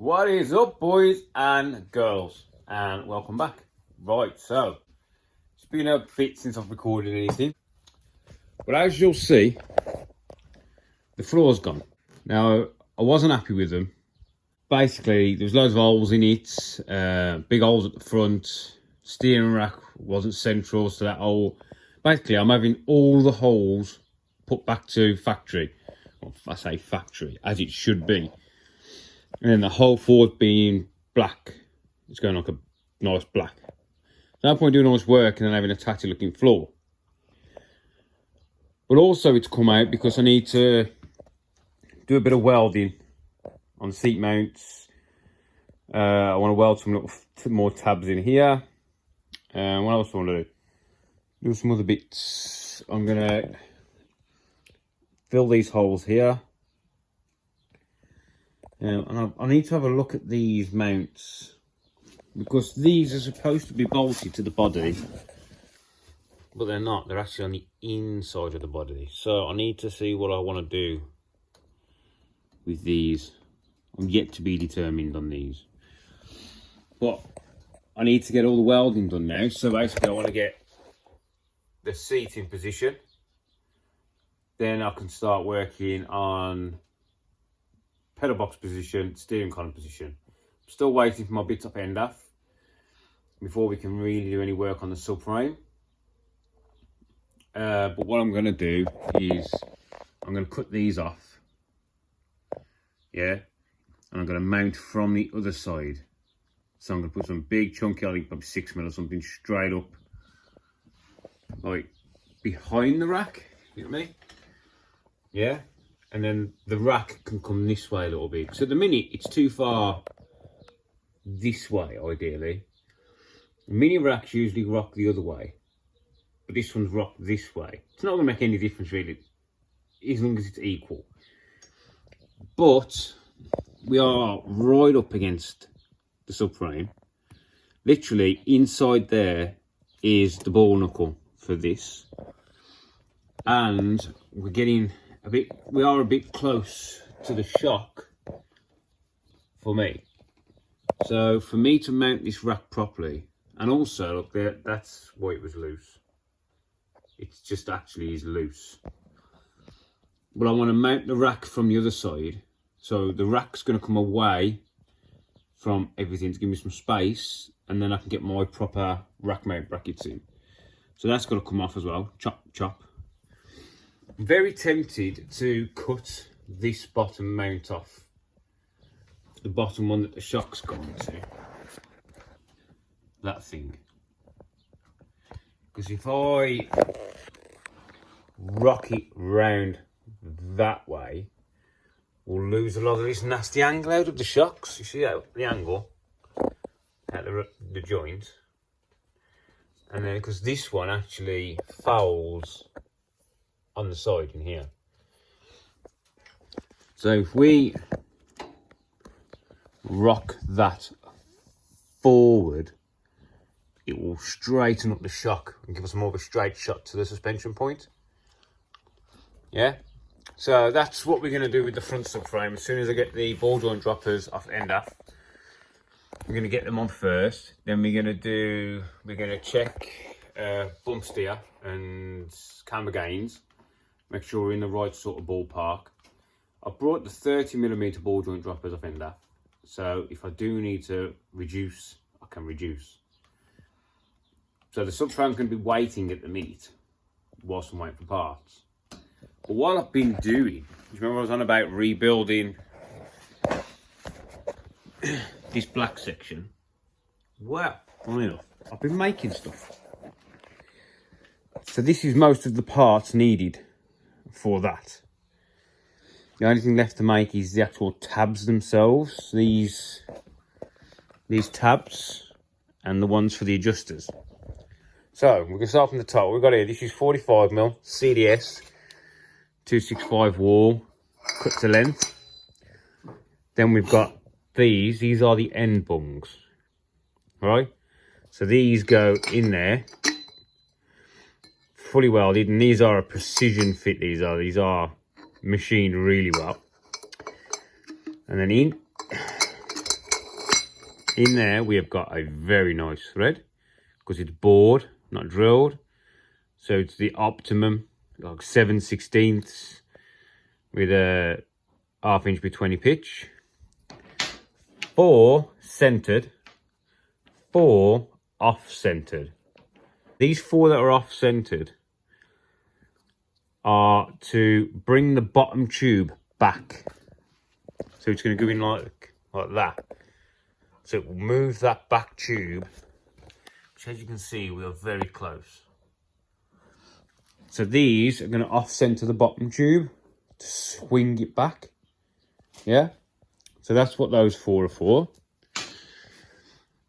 What is up, boys and girls, and welcome back. Right, so it's been a bit since I've recorded anything, but as you'll see, the floor's gone. Now, I wasn't happy with them. Basically, there was loads of holes in it, big holes at the front. Steering rack wasn't central, so that hole. Basically, I'm having all the holes put back to factory. Well, I say factory, as it should be. And then the whole forward being black. It's going like a nice black. No point doing all this work and then having a tatty looking floor. But also it's come out because I need to do a bit of welding on the seat mounts. I want to weld some little more tabs in here. What else do I want to do? Do some other bits. I'm going to fill these holes here. And I need to have a look at these mounts because these are supposed to be bolted to the body, but they're not. They're actually on the inside of the body. So I need to see what I want to do with these. I'm yet to be determined on these, but I need to get all the welding done now. So basically I want to get the seat in position, then I can start working on pedal box position, steering column position. I'm still waiting for my bits up end off before we can really do any work on the subframe. But what I'm going to do is I'm going to cut these off, yeah, and I'm going to mount from the other side. So I'm going to put some big chunky, I think probably 6mm or something, straight up, like behind the rack. You know what I mean? Yeah. And then the rack can come this way a little bit. So at the minute, it's too far this way, ideally. The mini racks usually rock the other way, but this one's rocked this way. It's not going to make any difference, really, as long as it's equal. But we are right up against the subframe. Literally, inside there is the ball knuckle for this. And we're getting we are a bit close to the shock for me. So for me to mount this rack properly, and also look there, that's why it was loose. It's just actually is loose. But I want to mount the rack from the other side. So the rack's going to come away from everything to give me some space, and then I can get my proper rack mount brackets in. So that's got to come off as well. Chop, chop. I'm very tempted to cut this bottom mount off, the bottom one that the shock's gone to, that thing, because if I rock it round that way, we'll lose a lot of this nasty angle out of the shocks. You see how the angle at the joint, and then because this one actually fouls on the side in here. So if we rock that forward, it will straighten up the shock and give us more of a straight shot to the suspension point. Yeah, so that's what we're going to do with the front subframe. As soon as I get the ball joint droppers off end off, we're going to get them on first. Then we're going to check bump steer and camber gains. Make sure we're in the right sort of ballpark. I brought the 30mm ball joint droppers off end off, so if I do need to reduce, I can reduce. So the subframe's going to be waiting at the minute whilst I'm waiting for parts. But what I've been doing, you remember I was on about rebuilding this black section? Well, funny enough, I've been making stuff. So this is most of the parts needed for that. The only thing left to make is the actual tabs themselves, these tabs and the ones for the adjusters. So we can start from the top. We've got here, this is 45mm CDS 265 wall cut to length. Then we've got these are the end bungs, right? So these go in there fully welded, and these are a precision fit. These are machined really well. And then In there, we have got a very nice thread because it's bored, not drilled. So it's the optimum, like 7/16 with a 1/2 inch by 20 pitch. 4 centered, 4 off-centered. These 4 that are off-centered are to bring the bottom tube back. So it's going to go in like that. So it will move that back tube, which as you can see, we are very close. So these are going to off-center the bottom tube to swing it back. Yeah? So that's what those 4 are for.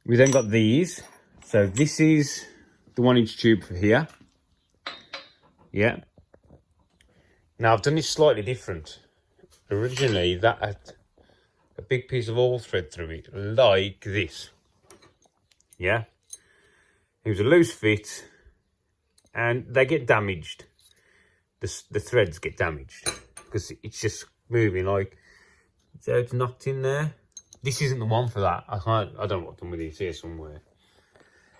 We then got these. So this is the 1-inch tube for here. Yeah. Now I've done this slightly different. Originally that had a big piece of all thread through it, like this. Yeah. It was a loose fit and they get damaged. The threads get damaged because it's just moving like, so it's knocked in there. This isn't the one for that. I don't know what I've done with it. It's here somewhere.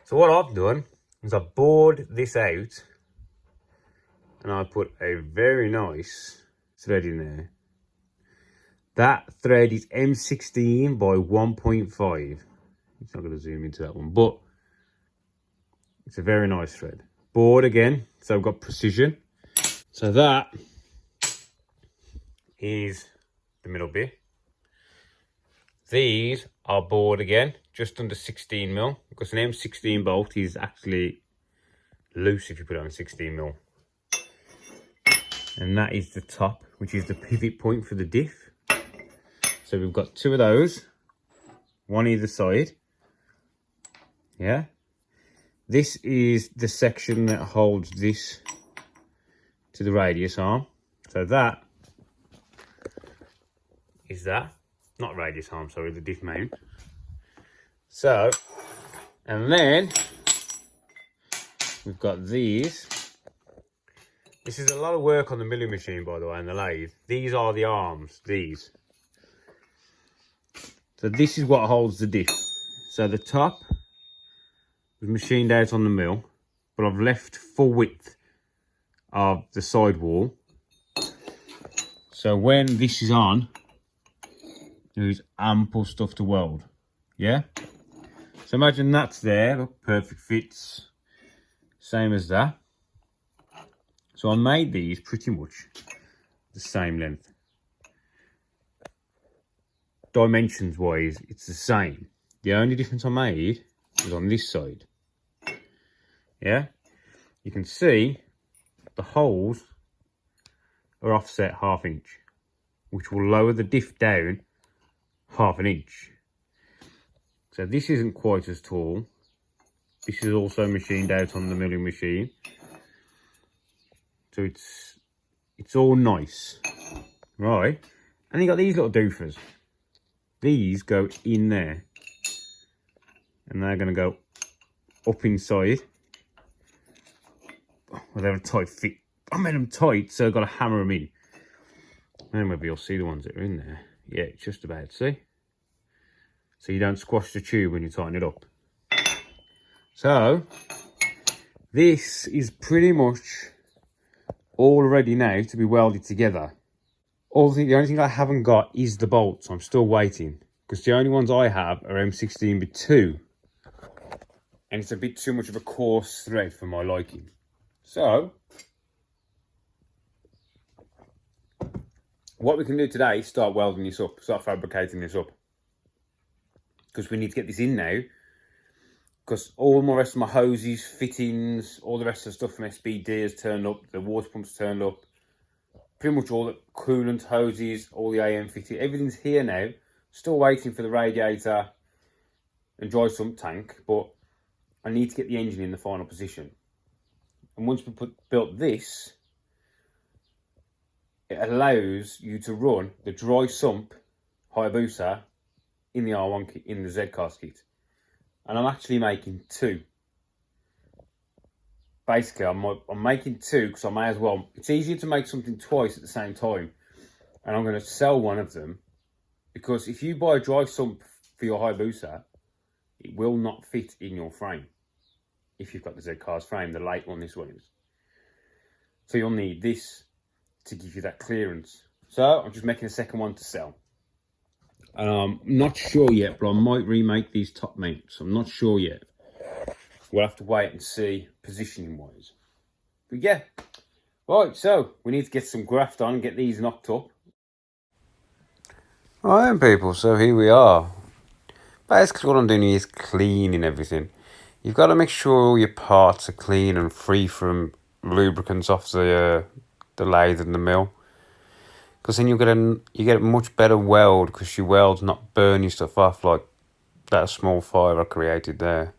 So what I've done is I've bored this out and I put a very nice thread in there. That thread is M16 by 1.5. It's not going to zoom into that one, but it's a very nice thread. Bored again, so I've got precision. So that is the middle bit. These are bored again, just under 16mm, because an M16 bolt is actually loose if you put it on 16mm. And that is the top, which is the pivot point for the diff. So we've got 2 of those, 1 either side. Yeah. This is the section that holds this to the radius arm. So that is that. Not radius arm, sorry, the diff mount. So, and then we've got these. This is a lot of work on the milling machine, by the way, and the lathe. These are the arms, these. So this is what holds the diff. So the top was machined out on the mill, but I've left full width of the sidewall. So when this is on, there's ample stuff to weld. Yeah? So imagine that's there, look, perfect fits. Same as that. So I made these pretty much the same length. Dimensions wise, it's the same. The only difference I made was on this side. Yeah? You can see the holes are offset 1/2 inch, which will lower the diff down 1/2 inch. So this isn't quite as tall. This is also machined out on the milling machine. So it's all nice. Right. And you got these little doofers. These go in there. And they're going to go up inside. Well, they're a tight fit. I made them tight, so I've got to hammer them in. And maybe you'll see the ones that are in there. Yeah, it's just about, see? So you don't squash the tube when you tighten it up. So, this is pretty much all ready now to be welded together. The only thing I haven't got is the bolts. I'm still waiting. Because the only ones I have are M16 by 2. And it's a bit too much of a coarse thread for my liking. So, what we can do today is start welding this up, start fabricating this up. Because we need to get this in now. Because all my rest of my hoses, fittings, all the rest of the stuff from SBD has turned up, the water pumps turned up. Pretty much all the coolant hoses, all the AM fitting, everything's here now. Still waiting for the radiator and dry sump tank, but I need to get the engine in the final position. And once we built this, it allows you to run the dry sump Hayabusa in the R1 kit, in the Zcars kit. And I'm actually making 2. Basically, I'm making 2 because I may as well. It's easier to make something twice at the same time. And I'm going to sell one of them. Because if you buy a dry sump for your Hayabusa, it will not fit in your frame if you've got the Zcars frame, the late one this one is. So you'll need this to give you that clearance. So I'm just making a second one to sell. And I'm not sure yet, but I might remake these top mounts. I'm not sure yet. We'll have to wait and see positioning wise. But yeah, right, so we need to get some graft on and get these knocked up. Right then, people, so here we are. Basically what I'm doing is cleaning everything. You've got to make sure all your parts are clean and free from lubricants off the lathe and the mill. Because then you get a much better weld, because your weld's not burning stuff off like that small fire I created there.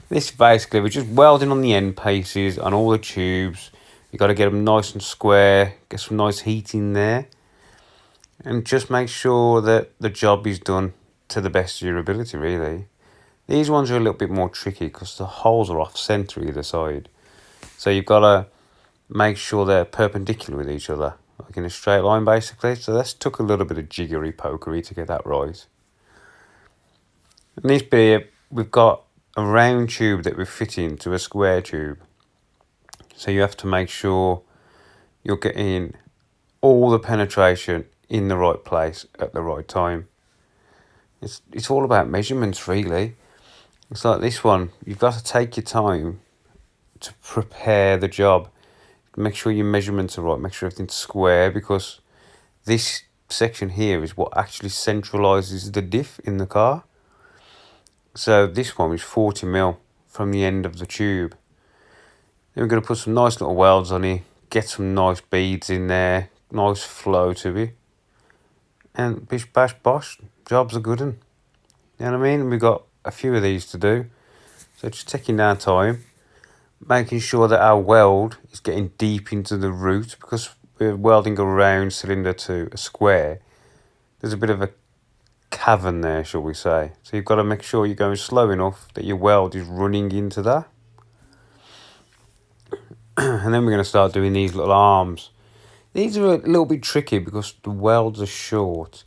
This basically, we're just welding on the end pieces, on all the tubes. You got to get them nice and square, get some nice heat in there. And just make sure that the job is done to the best of your ability, really. These ones are a little bit more tricky because the holes are off centre either side. So you've got to make sure they're perpendicular with each other, like in a straight line basically. So this took a little bit of jiggery pokery to get that right. And this bit, we've got a round tube that we fit into a square tube. So you have to make sure you're getting all the penetration in the right place at the right time. It's all about measurements, really. It's like this one, you've got to take your time to prepare the job. Make sure your measurements are right, make sure everything's square, because this section here is what actually centralises the diff in the car. So this one is 40mm from the end of the tube. Then we're going to put some nice little welds on it, get some nice beads in there, nice flow to it. And bish bash bosh, job's a good one. You know what I mean? We've got a few of these to do. So just taking our time, making sure that our weld is getting deep into the root, because we're welding a round cylinder to a square. There's a bit of a cavern there, shall we say. So you've got to make sure you're going slow enough that your weld is running into that. And then we're going to start doing these little arms. These are a little bit tricky because the welds are short.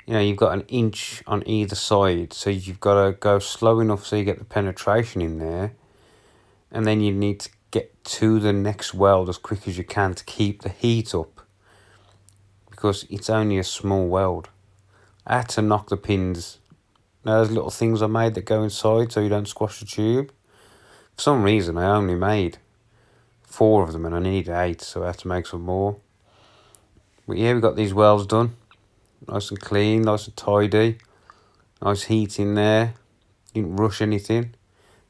You know, you've got 1 inch on either side, so you've got to go slow enough so you get the penetration in there. And then you need to get to the next weld as quick as you can to keep the heat up, because it's only a small weld. I had to knock the pins. Now, those little things I made that go inside so you don't squash the tube. For some reason, I only made 4 of them and I needed 8, so I had to make some more. But yeah, we got these welds done. Nice and clean, nice and tidy. Nice heat in there. Didn't rush anything.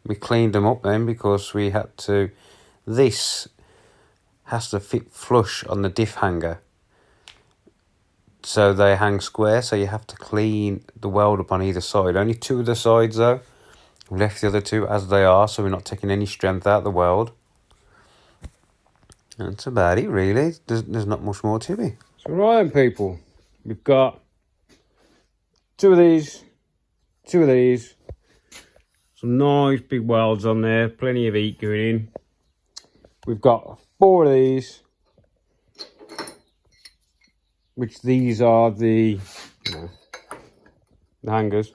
We cleaned them up then because we had to... This has to fit flush on the diff hanger, so they hang square, so you have to clean the weld up on either side. Only 2 of the sides though. We left the other 2 as they are, so we're not taking any strength out of the weld. And that's about it, really. There's not much more to it. So right then, people, we've got 2 of these, 2 of these. Some nice big welds on there, plenty of heat going in. We've got 4 of these, which these are the hangers.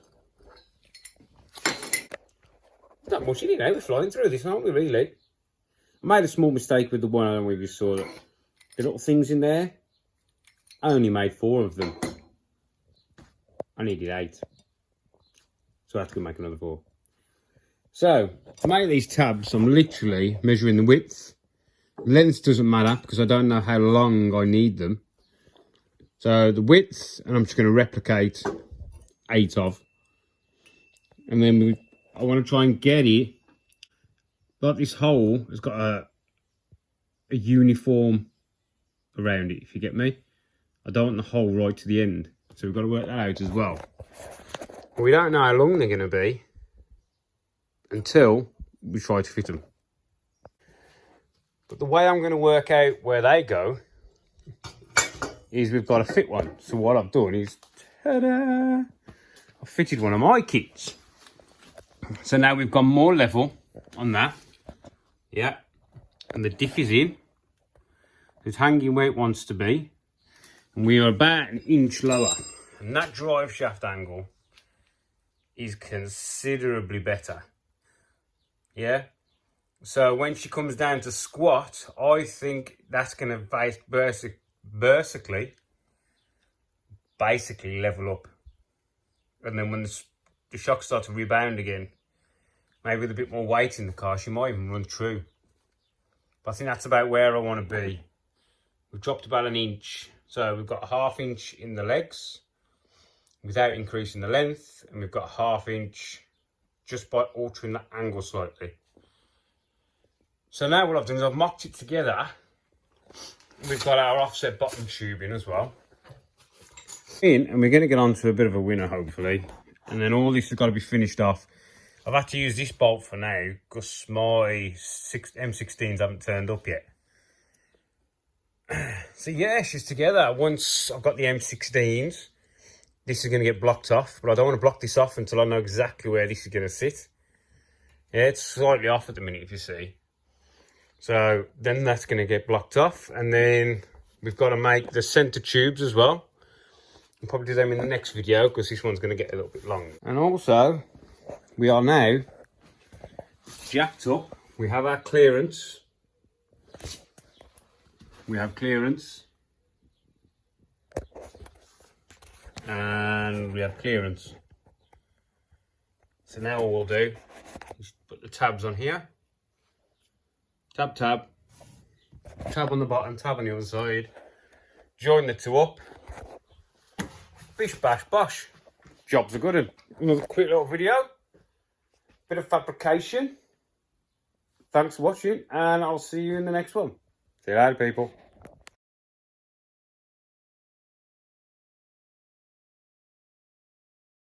Not much in it now, we're flying through this, aren't we, really? I made a small mistake with the one we just saw, that the little things in there, I only made 4 of them. I needed 8. So I have to go make another 4. So, to make these tabs, I'm literally measuring the width. Length doesn't matter because I don't know how long I need them. So the width, and I'm just going to replicate 8 of. And then I want to try and get it, like this hole has got a uniform around it, if you get me. I don't want the hole right to the end. So we've got to work that out as well. But we don't know how long they're going to be until we try to fit them. But the way I'm going to work out where they go is we've got to fit one. So what I've done is, ta-da! I've fitted one of my kits. So now we've gone more level on that. Yeah. And the diff is in. It's hanging where it wants to be. And we are about 1 inch lower. And that drive shaft angle is considerably better. Yeah. So when she comes down to squat, I think that's going to basically level up. And then when the shocks start to rebound again, maybe with a bit more weight in the car, she might even run true. But I think that's about where I want to be. We've dropped about an inch. So we've got a ½ inch in the legs without increasing the length. And we've got a ½ inch just by altering the angle slightly. So now what I've done is I've mocked it together. We've got our offset bottom tubing as well. And we're going to get on to a bit of a winner, hopefully. And then all this has got to be finished off. I've had to use this bolt for now because my M16s haven't turned up yet. So yeah, she's together. Once I've got the M16s, this is going to get blocked off. But I don't want to block this off until I know exactly where this is going to sit. Yeah, it's slightly off at the minute, if you see. So then that's going to get blocked off. And then we've got to make the centre tubes as well. I'll probably do them in the next video because this one's going to get a little bit long. And also, we are now jacked up. We have our clearance. We have clearance. And we have clearance. So now what we'll do is put the tabs on here. Tab, tab. Tab on the bottom, tab on the other side. Join the two up. Bish, bash, bosh. Job's a good one. Another quick little video. Bit of fabrication. Thanks for watching, and I'll see you in the next one. See you later, people.